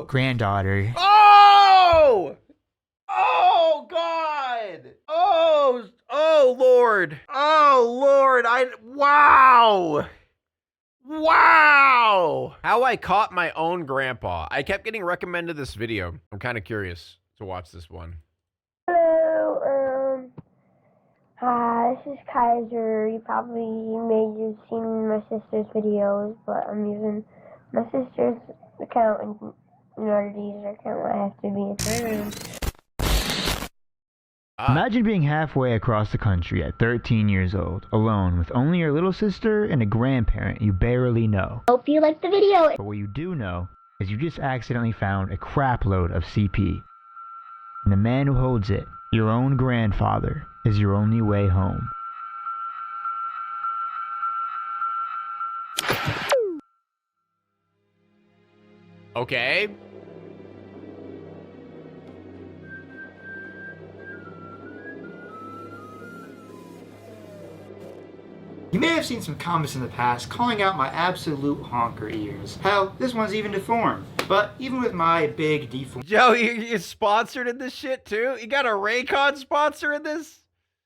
granddaughter. Oh! Oh, God! Oh, Lord! Oh, Lord! Wow! Wow! How I caught my own grandpa. I kept getting recommended this video. I'm kind of curious to watch this one. Hello, hi, this is Kaiser. You probably may have seen my sister's videos, but I'm using my sister's account, and in order to use her account, I have to be in her room. Imagine being halfway across the country at 13 years old, alone with only your little sister and a grandparent you barely know. Hope you like the video. But what you do know is you just accidentally found a crap load of CP. And the man who holds it, your own grandfather, is your only way home. Okay. You may have seen some comments in the past calling out my absolute honker ears. Hell, this one's even deformed. But even with my big deformed... Joe, you sponsored in this shit too? You got a Raycon sponsor in this?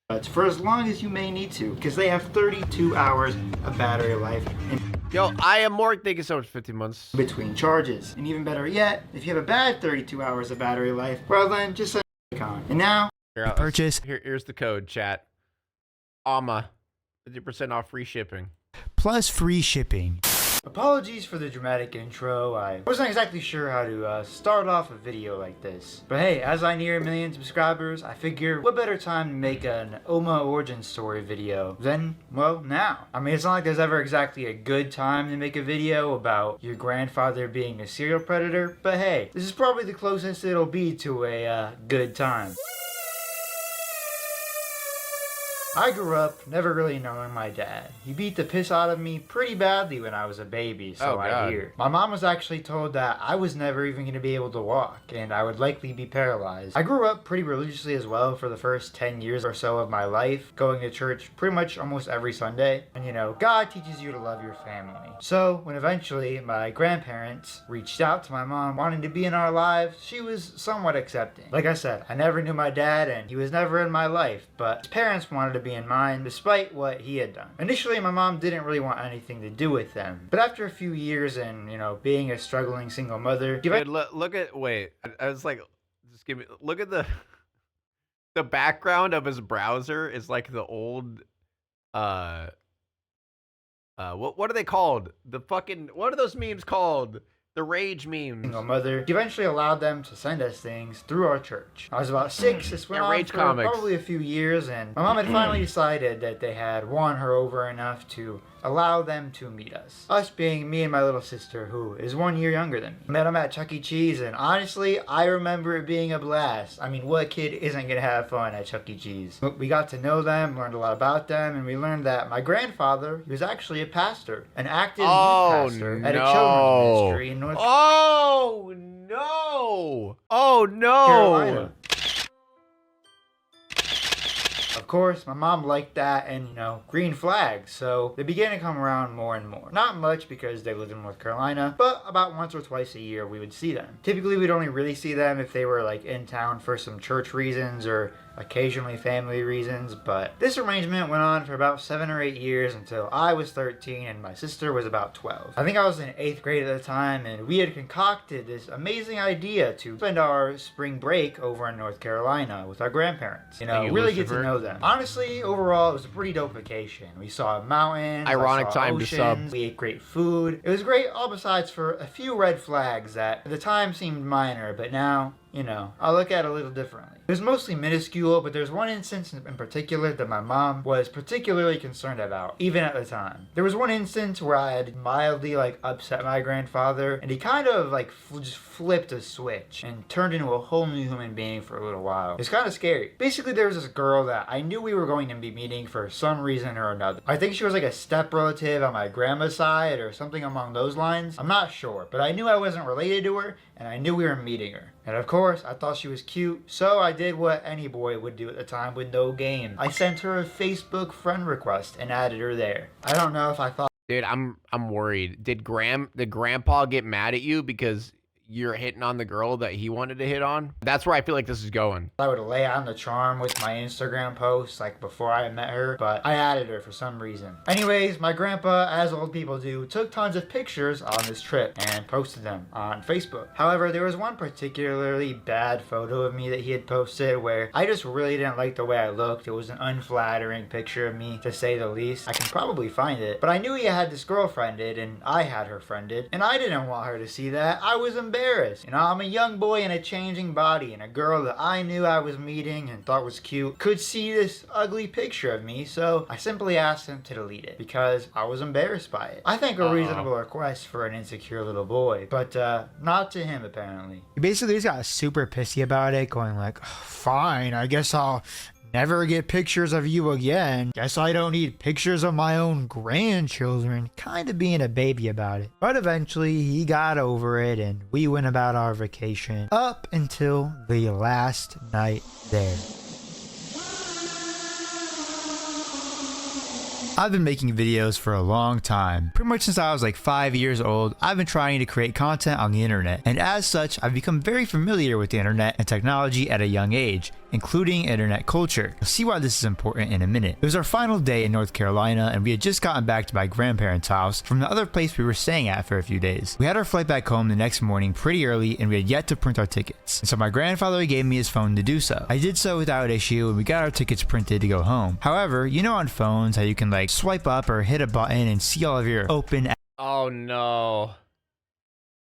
But for as long as you may need to, because they have 32 hours of battery life Yo, I am more. Thank you so much, 15 months. between charges. And even better yet, if you have a bad 32 hours of battery life, well then, just send Raycon. And now... Here's the code, chat. AMA. 50% off free shipping. Plus free shipping. Apologies for the dramatic intro. I wasn't exactly sure how to start off a video like this. But hey, as I near 1 million subscribers, I figure what better time to make an Oma origin story video than, well, now. I mean, it's not like there's ever exactly a good time to make a video about your grandfather being a serial predator, but hey, this is probably the closest it'll be to a good time. I grew up never really knowing my dad. He beat the piss out of me pretty badly when I was a baby, so I hear. My mom was actually told that I was never even going to be able to walk, and I would likely be paralyzed. I grew up pretty religiously as well for the first 10 years or so of my life, going to church pretty much almost every Sunday. And you know, God teaches you to love your family. So, when eventually my grandparents reached out to my mom wanting to be in our lives, she was somewhat accepting. Like I said, I never knew my dad, and he was never in my life, but his parents wanted to be in mine despite what he had done. Initially, my mom didn't really want anything to do with them, but after a few years and, you know, being a struggling single mother... Dude, look at, wait, I was like, just give me, look at the background of his browser is like the old, what are they called? The fucking, what are those memes called? The rage memes. Single mother. She eventually allowed them to send us things through our church. I was about 6. This went on for probably a few years, and my mom had finally decided that they had won her over enough to allow them to meet us. Us being me and my little sister, who is 1 year younger than me. Met them at Chuck E. Cheese, and honestly, I remember it being a blast. I mean, what kid isn't gonna have fun at Chuck E. Cheese? But we got to know them, learned a lot about them, and we learned that my grandfather, he was actually a pastor, an active youth pastor at a children's ministry in North Carolina. Of course, my mom liked that and, you know, green flags, so they began to come around more and more. Not much because they lived in North Carolina, but about once or twice a year we would see them. Typically, we'd only really see them if they were, like, in town for some church reasons or occasionally family reasons, but this arrangement went on for about 7 or 8 years until I was 13 and my sister was about 12. I think I was in 8th grade at the time, and we had concocted this amazing idea to spend our spring break over in North Carolina with our grandparents. You know, really get to know them. Honestly, overall, it was a pretty dope vacation. We saw mountains, ironic time oceans, to sub. we ate great food. It was great, all besides for a few red flags that at the time seemed minor, but now, you know, I look at it a little differently. It was mostly minuscule, but there's one instance in particular that my mom was particularly concerned about, even at the time. There was one instance where I had mildly, like, upset my grandfather, and he kind of, like, just flipped a switch and turned into a whole new human being for a little while. It's kind of scary. Basically, there was this girl that I knew we were going to be meeting for some reason or another. I think she was like a step relative on my grandma's side or something along those lines. I'm not sure, but I knew I wasn't related to her, and I knew we were meeting her. And of course, I thought she was cute, so I did what any boy would do at the time with no game. I sent her a Facebook friend request and added her there. I don't know if I thought... Dude, I'm worried. Did grandpa get mad at you because you're hitting on the girl that he wanted to hit on. That's where I feel like this is going. I would lay on the charm with my Instagram posts like before I met her, but I added her for some reason. Anyways, my grandpa, as old people do, took tons of pictures on this trip and posted them on Facebook. However, there was one particularly bad photo of me that he had posted where I just really didn't like the way I looked. It was an unflattering picture of me, to say the least. I can probably find it, but I knew he had this girl friended and I had her friended, and I didn't want her to see that. I was embarrassed. You know, I'm a young boy in a changing body, and a girl that I knew I was meeting and thought was cute could see this ugly picture of me, so I simply asked him to delete it because I was embarrassed by it. I think a reasonable request for an insecure little boy, but not to him apparently. He basically just got super pissy about it, going like, fine, I guess I'll never get pictures of you again. Guess I don't need pictures of my own grandchildren. Kind of being a baby about it. But eventually he got over it and we went about our vacation up until the last night there. I've been making videos for a long time. Pretty much since I was like 5 years old, I've been trying to create content on the internet. And as such, I've become very familiar with the internet and technology at a young age, including internet culture. You'll see why this is important in a minute. It was our final day in North Carolina and we had just gotten back to my grandparents' house from the other place we were staying at for a few days. We had our flight back home the next morning pretty early and we had yet to print our tickets. And so my grandfather gave me his phone to do so. I did so without issue and we got our tickets printed to go home. However, you know on phones how you can like swipe up or hit a button and see all of your open. Oh no.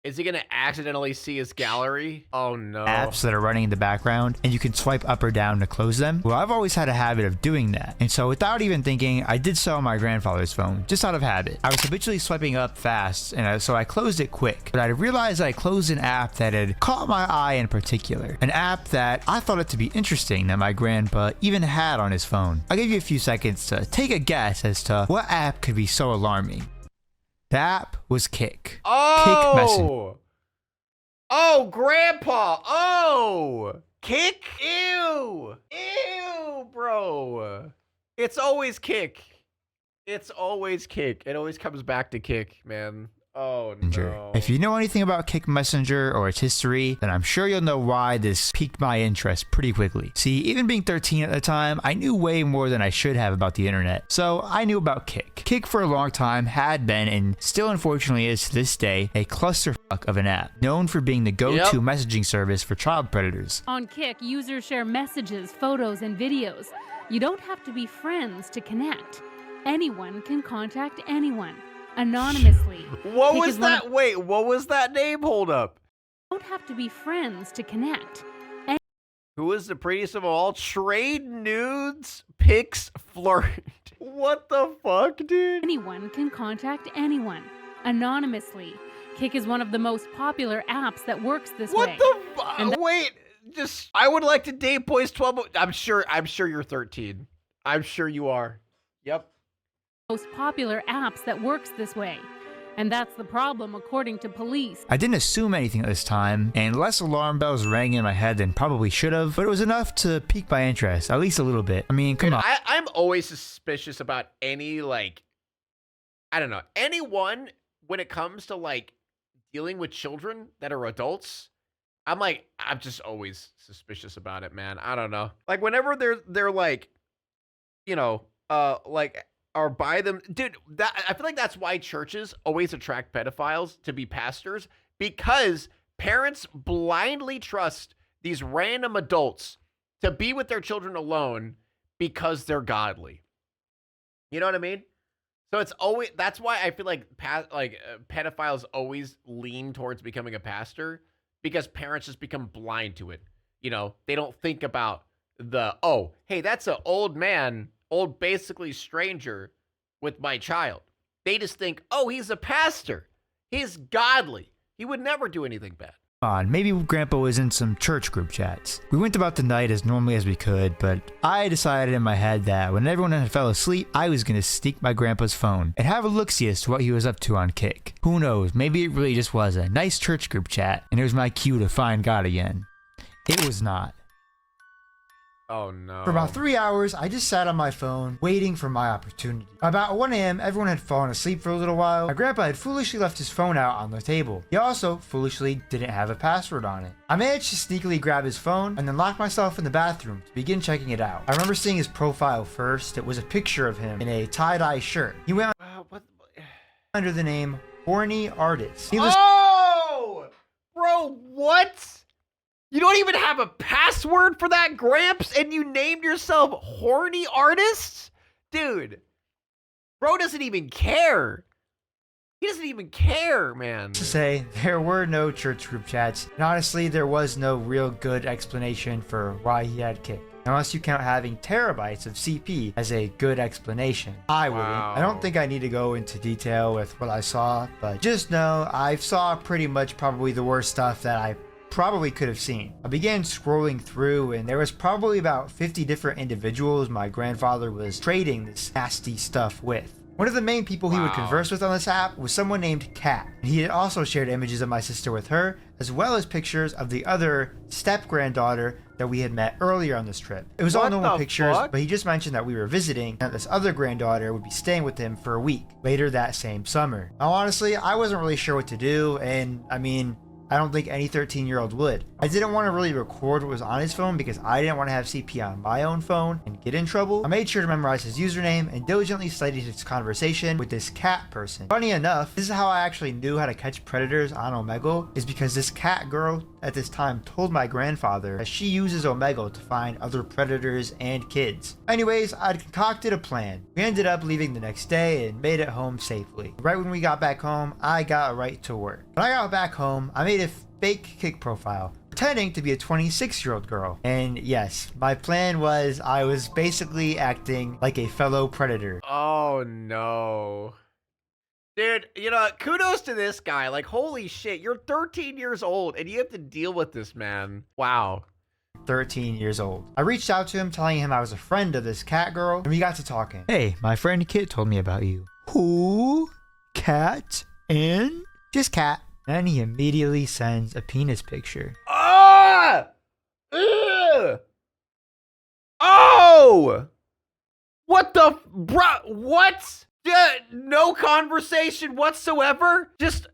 Is he gonna accidentally see his gallery? Oh no. Apps that are running in the background and you can swipe up or down to close them? Well, I've always had a habit of doing that. And so without even thinking, I did so on my grandfather's phone, just out of habit. I was habitually swiping up fast and so I closed it quick. But I realized I closed an app that had caught my eye in particular. An app that I thought it to be interesting that my grandpa even had on his phone. I'll give you a few seconds to take a guess as to what app could be so alarming. The app was Kik. Oh! Kik Messenger. Oh, Grandpa! Oh! Kik? Ew! Ew, bro! It's always Kik. It's always Kik. It always comes back to Kik, man. Oh no. If you know anything about Kik Messenger or its history, then I'm sure you'll know why this piqued my interest pretty quickly. See, even being 13 at the time, I knew way more than I should have about the internet. So I knew about Kik. Kik for a long time had been, and still unfortunately is to this day, a clusterfuck of an app, known for being the go-to messaging service for child predators. On Kik, users share messages, photos, and videos. You don't have to be friends to connect. Anyone can contact anyone. Anonymously. What was that? Wait, what was that name? Hold up. Don't have to be friends to connect. Who is the prettiest of all? Trade nudes, pics, flirt. What the fuck, dude? Anyone can contact anyone anonymously. Kik is one of the most popular apps that works this way. What the fuck? Wait, just I would like to date boys 12. I'm sure you're 13. I'm sure you are. Yep. Most popular apps that works this way. And that's the problem, according to police. I didn't assume anything at this time, and less alarm bells rang in my head than probably should have, but it was enough to pique my interest, at least a little bit. I mean, come on. I'm always suspicious about any, like, I don't know, anyone when it comes to, like, dealing with children that are adults. I'm just always suspicious about it, man. I don't know. Like, whenever they're like, you know, like, or by them, dude, I feel like that's why churches always attract pedophiles to be pastors, because parents blindly trust these random adults to be with their children alone because they're godly. You know what I mean? So it's always, that's why I feel like pedophiles always lean towards becoming a pastor, because parents just become blind to it. You know, they don't think about oh, hey, that's an old man, basically stranger with my child. They just think, oh, he's a pastor. He's godly. He would never do anything bad. Maybe Grandpa was in some church group chats. We went about the night as normally as we could, but I decided in my head that when everyone had fell asleep, I was gonna sneak my grandpa's phone and have a look-see as to what he was up to on Kik. Who knows, maybe it really just was a nice church group chat and it was my cue to find God again. It was not. Oh no. For about 3 hours, I just sat on my phone, waiting for my opportunity. About 1 a.m., everyone had fallen asleep for a little while. My grandpa had foolishly left his phone out on the table. He also foolishly didn't have a password on it. I managed to sneakily grab his phone and then lock myself in the bathroom to begin checking it out. I remember seeing his profile first. It was a picture of him in a tie-dye shirt. He went What? under the name Horny Artist. Oh! Bro, what? You don't even have a password for that, Gramps, and you named yourself Horny Artist? Dude, bro doesn't even care. He doesn't even care, man. To say there were no church group chats, and honestly, there was no real good explanation for why he had kicked. Unless you count having terabytes of CP as a good explanation. I wouldn't. Wow. I don't think I need to go into detail with what I saw, but just know I saw pretty much probably the worst stuff that I probably could have seen. I began scrolling through and there was probably about 50 different individuals my grandfather was trading this nasty stuff with. One of the main people he would converse with on this app was someone named Kat. He had also shared images of my sister with her, as well as pictures of the other step-granddaughter that we had met earlier on this trip. It was all What normal the pictures, fuck? but he just mentioned that we were visiting and that this other granddaughter would be staying with him for a week later that same summer. Now honestly, I wasn't really sure what to do, and I mean, I don't think any 13-year-old would. I didn't want to really record what was on his phone because I didn't want to have CP on my own phone and get in trouble. I made sure to memorize his username and diligently studied his conversation with this cat person. Funny enough, this is how I actually knew how to catch predators on Omegle, is because this cat girl at this time told my grandfather that she uses Omegle to find other predators and kids. Anyways, I'd concocted a plan. We ended up leaving the next day and made it home safely. Right when we got back home, I got right to work. When I got back home, I made a fake Kick profile, pretending to be a 26-year-old girl. And yes, my plan was I was basically acting like a fellow predator. Oh no. Dude, you know, kudos to this guy. Like, holy shit, you're 13 years old and you have to deal with this, man. Wow. 13 years old. I reached out to him telling him I was a friend of this cat girl, and we got to talking. Hey, my friend Kit told me about you. Who? Cat? And? Just Cat. Then he immediately sends a penis picture. Ah! Ugh! Oh! What the bro? What? No conversation whatsoever? Just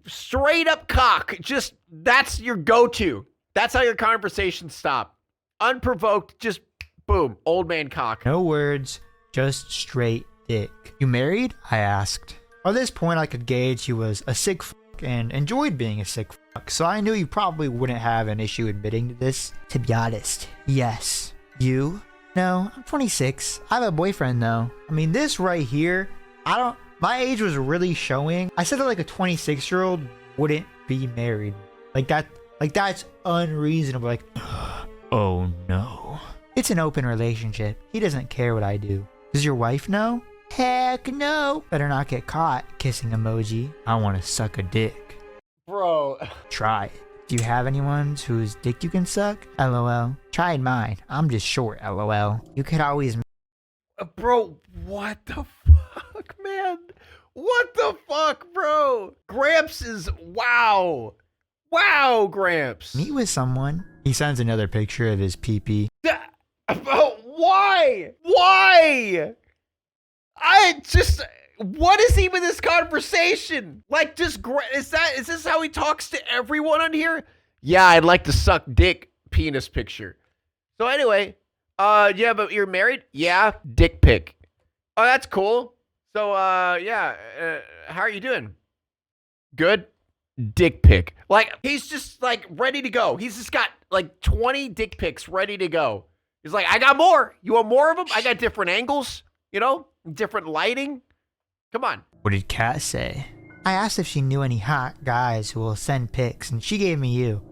straight up cock. Just that's your go-to. That's how your conversations stop. Unprovoked, just boom, old man cock. No words, just straight dick. You married? I asked. By this point, I could gauge he was a sick fuck and enjoyed being a sick fuck, so I knew he probably wouldn't have an issue admitting to this. To be honest, yes. You? No, I'm 26. I have a boyfriend though. I mean, this right here, my age was really showing. I said that like a 26-year-old wouldn't be married. That's unreasonable. Like, oh no. It's an open relationship. He doesn't care what I do. Does your wife know? Heck no. Better not get caught. Kissing emoji. I want to suck a dick. Bro. Try it. Do you have anyone whose dick you can suck? LOL. Tried mine. I'm just short, LOL. You could always... Bro, what the fuck, man? What the fuck, bro? Gramps is... Wow. Wow, Gramps. meet with someone. He sends another picture of his pee-pee. Why? Why? What is even this conversation? Like, is this how he talks to everyone on here? Yeah, I'd like to suck dick, penis picture. So anyway, yeah, but you're married? Yeah, dick pic. Oh, that's cool. So, yeah, how are you doing? Good? Dick pic. Like, he's just, like, ready to go. He's just got, like, 20 dick pics ready to go. He's like, I got more. You want more of them? I got different angles, you know, different lighting. Come on. What did Kat say? I asked if she knew any hot guys who will send pics, and she gave me you.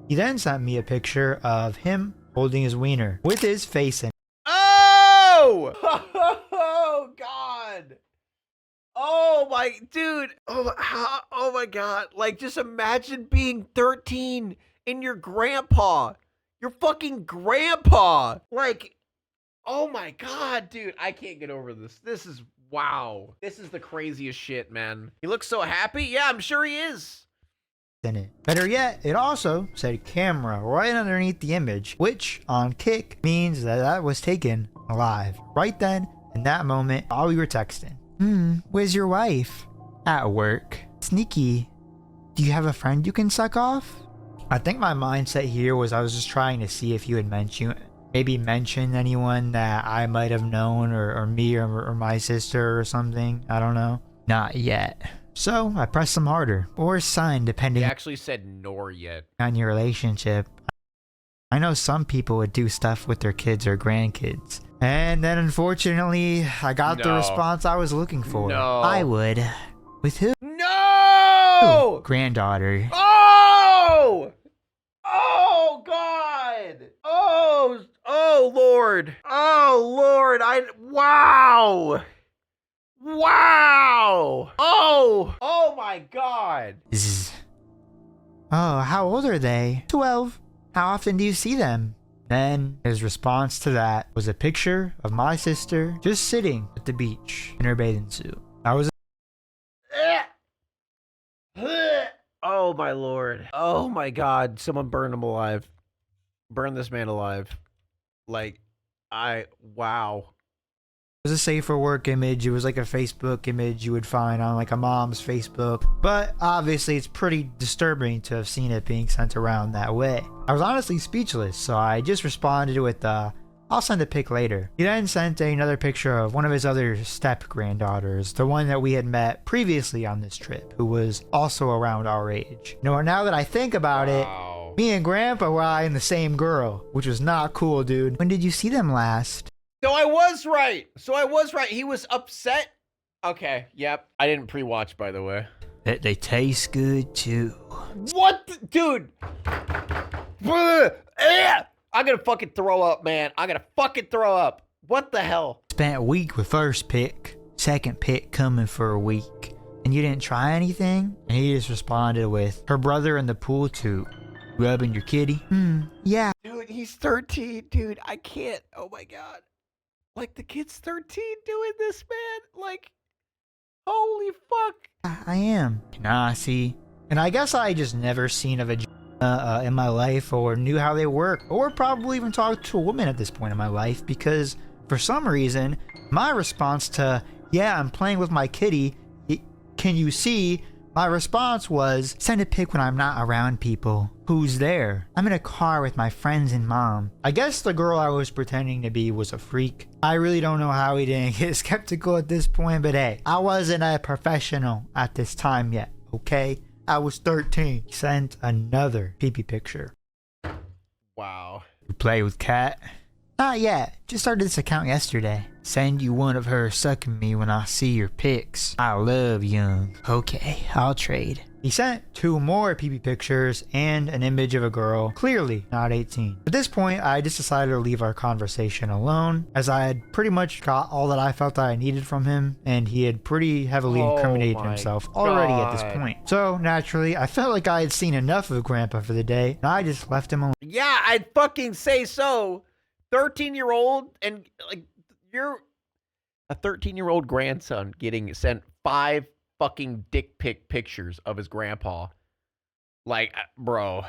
He then sent me a picture of him holding his wiener with his face in it. Oh! Oh, God. Oh, my, dude. Oh, my God. Like, just imagine being 13 and your grandpa. Your fucking grandpa. Like, oh, my God, dude. I can't get over this. This is, wow. This is the craziest shit, man. He looks so happy. Yeah, I'm sure he is. in it. Better yet, it also said camera right underneath the image, which on Kik means that that was taken alive. Right then, in that moment, while we were texting. Where's your wife? At work. Sneaky. Do you have a friend you can suck off? I think my mindset here was I was just trying to see if you had mentioned anyone that I might have known or me or my sister or something. I don't know. Not yet. So I pressed some harder or sign depending He actually said nor yet. on your relationship. I know some people would do stuff with their kids or grandkids. And then unfortunately, I got the No. response I was looking for. No. I would. With who? No! Granddaughter. Oh! Oh God! Oh Lord! Oh Lord! Wow! Wow! Oh my God! Zzz. Oh, how old are they? 12. How often do you see them? Then his response to that was a picture of my sister just sitting at the beach in her bathing suit. I was Oh my Lord! Oh my God! Someone burn him alive! Burn this man alive! Like, wow. It was a safe for work image. It was like a Facebook image you would find on like a mom's Facebook. But obviously it's pretty disturbing to have seen it being sent around that way. I was honestly speechless, so I just responded with I'll send a pic later. He then sent another picture of one of his other step granddaughters, the one that we had met previously on this trip, who was also around our age. You know, now that I think about it, Wow. me and Grandpa were eyeing the same girl, which was not cool, dude. When did you see them last? So I was right. He was upset. Okay. Yep. I didn't pre-watch, by the way. They taste good too. What, dude? I'm gonna fucking throw up, man. I'm gonna fucking throw up. What the hell? Spent a week with first pick, second pick coming for a week. And you didn't try anything? And he just responded with, her brother in the pool too. Rubbing your kitty? Yeah. Dude, he's 13, dude. I can't. Oh my God. Like, the kid's 13 doing this, man. Like, holy fuck. I am. Nah, see. And I guess I just never seen a vagina in my life or knew how they work. Or probably even talked to a woman at this point in my life because for some reason, my response to, yeah, I'm playing with my kitty, can you see? My response was, send a pic when I'm not around people. Who's there? I'm in a car with my friends and mom. I guess the girl I was pretending to be was a freak. I really don't know how he didn't get skeptical at this point, but hey, I wasn't a professional at this time yet, okay? I was 13. He sent another pee-pee picture. Wow. You play with Kat? Not yet. Just started this account yesterday. Send you one of her sucking me when I see your pics. I love young. Okay, I'll trade. He sent 2 more pee-pee pictures and an image of a girl, clearly not 18. At this point, I just decided to leave our conversation alone, as I had pretty much got all that I felt that I needed from him, and he had pretty heavily incriminated my himself already at this God. point. So, naturally, I felt like I had seen enough of Grandpa for the day, and I just left him alone. Yeah, I'd fucking say so. 13-year-old, and like, you're a 13-year-old grandson getting sent 5 fucking dick pic pictures of his grandpa. Like, bro.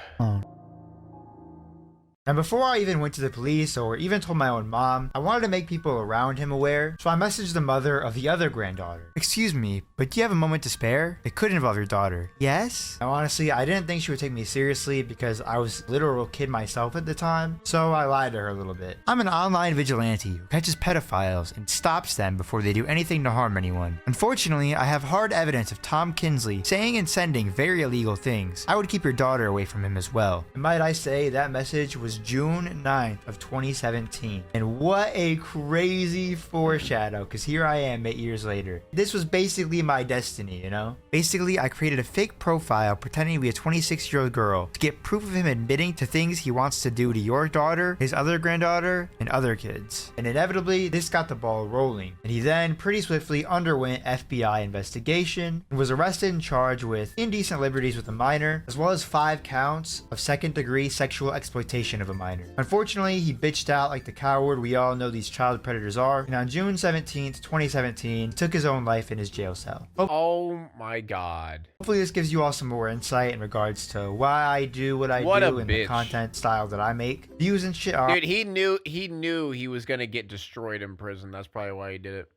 And before I even went to the police or even told my own mom, I wanted to make people around him aware, so I messaged the mother of the other granddaughter. Excuse me, but do you have a moment to spare? It could involve your daughter. Yes? Now honestly, I didn't think she would take me seriously because I was a literal kid myself at the time, so I lied to her a little bit. I'm an online vigilante who catches pedophiles and stops them before they do anything to harm anyone. Unfortunately, I have hard evidence of Tom Kinsley saying and sending very illegal things. I would keep your daughter away from him as well. And might I say, that message was June 9th of 2017. And what a crazy foreshadow, because here I am 8 years later. This was basically my destiny, you know? Basically, I created a fake profile pretending to be a 26-year-old girl to get proof of him admitting to things he wants to do to your daughter, his other granddaughter, and other kids. And inevitably, this got the ball rolling. And he then pretty swiftly underwent FBI investigation and was arrested and charged with indecent liberties with a minor, as well as 5 counts of second-degree sexual exploitation of of a minor. Unfortunately, he bitched out like the coward we all know these child predators are, and on June 17th, 2017, took his own life in his jail cell. Oh my god. Hopefully this gives you all some more insight in regards to why I do what I do and the content style that I make. Views and shit are... Dude, he knew he was gonna get destroyed in prison. That's probably why he did it.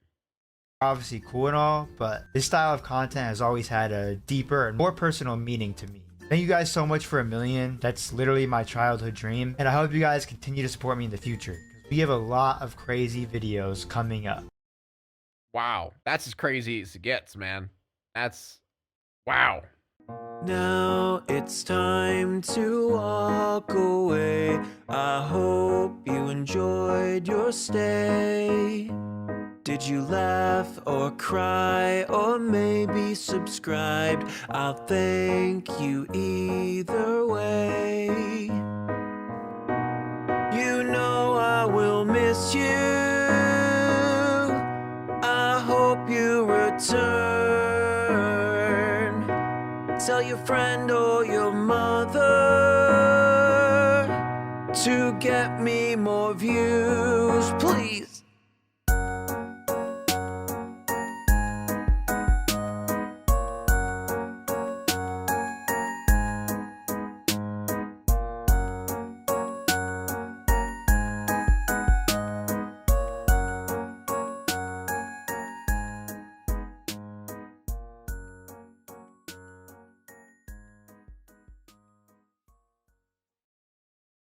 Obviously cool and all, but this style of content has always had a deeper and more personal meaning to me. Thank you guys so much for 1 million. That's literally my childhood dream, and I hope you guys continue to support me in the future, because we have a lot of crazy videos coming up. Wow, that's as crazy as it gets, man. That's... wow. Now it's time to walk away. I hope you enjoyed your stay. Did you laugh or cry or maybe subscribed? I'll thank you either way. You know I will miss you. I hope you return. Tell your friend or your mother to get me more views, please.